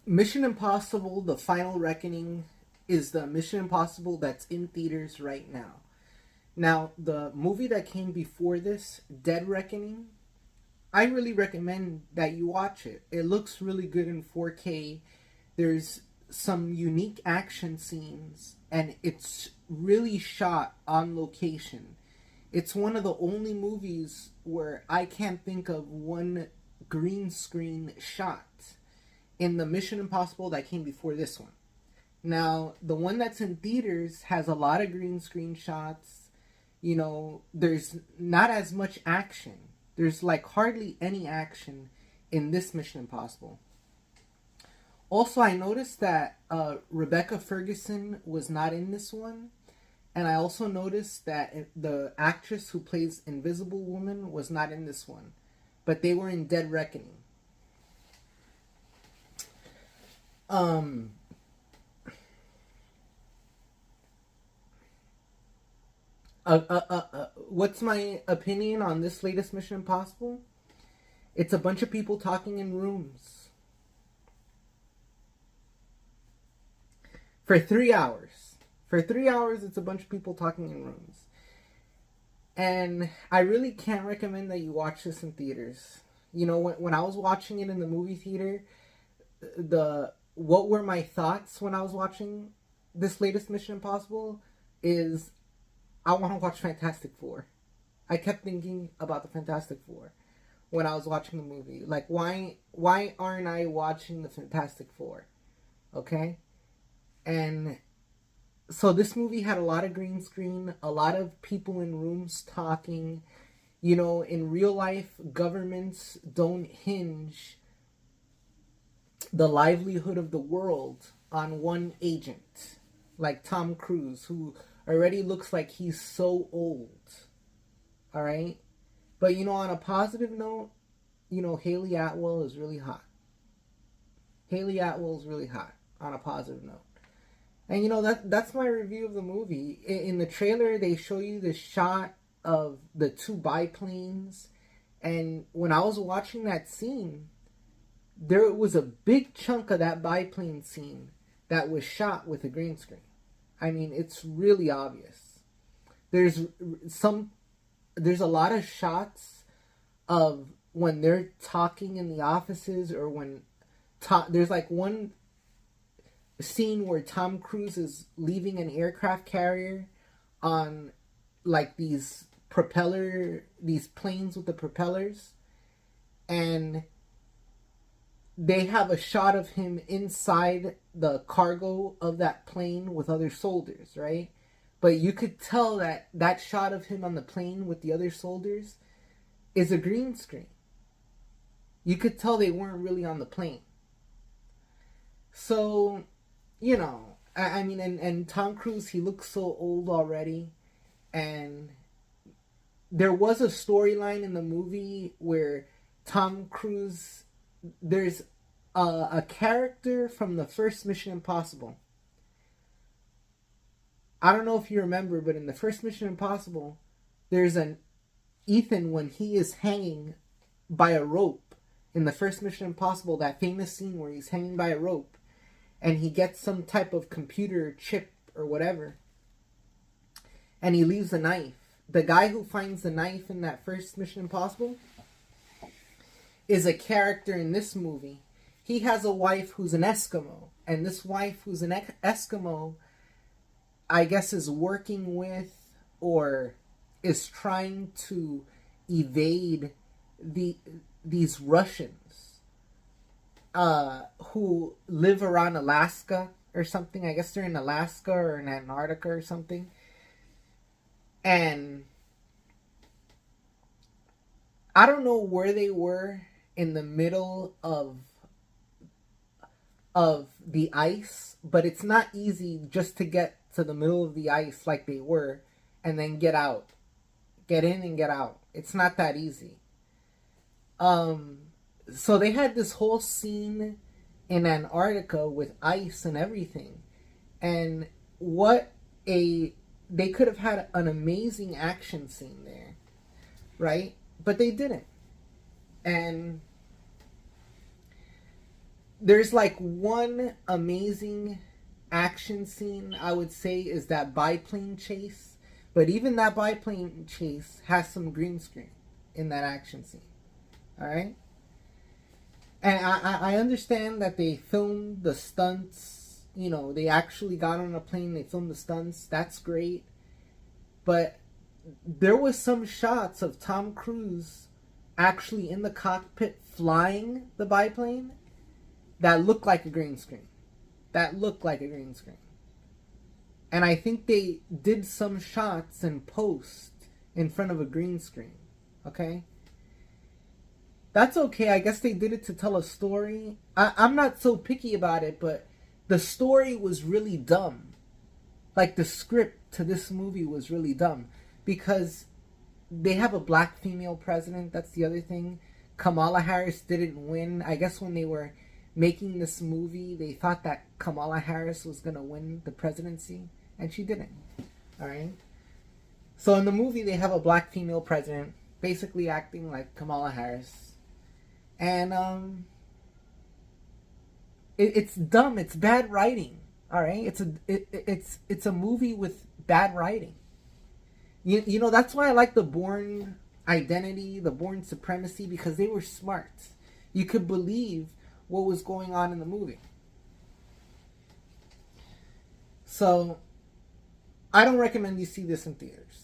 Mission Impossible: The Final Reckoning is the Mission Impossible that's in theaters right now. Now, the movie that came before this, Dead Reckoning, I really recommend that you watch it. It looks really good in 4K. There's some unique action scenes, and it's really shot on location. It's one of the only movies where I can't think of one green screen shot in the Mission Impossible that came before this one. Now, the one that's in theaters has a lot of green screen shots. You know, there's not as much action. There's like hardly any action in this Mission Impossible. Also, I noticed that Rebecca Ferguson was not in this one. And I also noticed that the actress who plays Invisible Woman was not in this one. But they were in Dead Reckoning. What's my opinion on this latest Mission Impossible? It's a bunch of people talking in rooms for 3 hours. For 3 hours, it's a bunch of people talking in rooms. And I really can't recommend that you watch this in theaters. You know, when I was watching it in the movie theater, what were my thoughts when I was watching this latest Mission Impossible is I want to watch Fantastic Four. I kept thinking about the Fantastic Four when I was watching the movie. Like, why aren't I watching the Fantastic Four? Okay? And so this movie had a lot of green screen, a lot of people in rooms talking. You know, in real life, governments don't hinge the livelihood of the world on one agent, like Tom Cruise, who already looks like he's so old. All right? But, you know, on a positive note, you know, Haley Atwell is really hot. Haley Atwell is really hot, on a positive note. And, you know, that's my review of the movie. In the trailer, they show you the shot of the two biplanes. And when I was watching that scene, there was a big chunk of that biplane scene that was shot with a green screen. I mean, it's really obvious. There's a lot of shots of when they're talking in the offices, or when there's like one scene where Tom Cruise is leaving an aircraft carrier on like these planes with the propellers, and they have a shot of him inside the cargo of that plane with other soldiers, right? But you could tell that shot of him on the plane with the other soldiers is a green screen. You could tell they weren't really on the plane. So, you know, I mean, and Tom Cruise, he looks so old already. And there was a storyline in the movie where Tom Cruise, there's a character from the first Mission Impossible. I don't know if you remember, but in the first Mission Impossible, there's an Ethan when he is hanging by a rope. In the first Mission Impossible, that famous scene where he's hanging by a rope, and he gets some type of computer chip or whatever, and he leaves a knife. The guy who finds the knife in that first Mission Impossible is a character in this movie. He has a wife who's an Eskimo, and this wife who's an Eskimo, I guess, is working with or is trying to evade these Russians who live around Alaska or something. I guess they're in Alaska or in Antarctica or something. And I don't know where they were in the middle of the ice, but it's not easy just to get to the middle of the ice like they were and then get out. Get in and get out. It's not that easy. So they had this whole scene in Antarctica with ice and everything. And they could have had an amazing action scene there, right? But they didn't. And there's like one amazing action scene I would say is that biplane chase, but even that biplane chase has some green screen in that action scene. All right, and I understand that they filmed the stunts. You know, they actually got on a plane. They filmed the stunts. That's great, but there was some shots of Tom Cruise actually in the cockpit flying the biplane that looked like a green screen. That looked like a green screen. And I think they did some shots in post in front of a green screen. Okay? That's okay. I guess they did it to tell a story. I'm not so picky about it, but the story was really dumb. Like, the script to this movie was really dumb. Because they have a black female president. That's the other thing. Kamala Harris didn't win. I guess when they were making this movie, they thought that Kamala Harris was going to win the presidency. And she didn't. Alright? So in the movie, they have a black female president basically acting like Kamala Harris. And it's dumb. It's bad writing. Alright? It's a movie with bad writing. You know, that's why I like the Bourne Identity, the Bourne Supremacy, because they were smart. You could believe what was going on in the movie. So, I don't recommend you see this in theaters.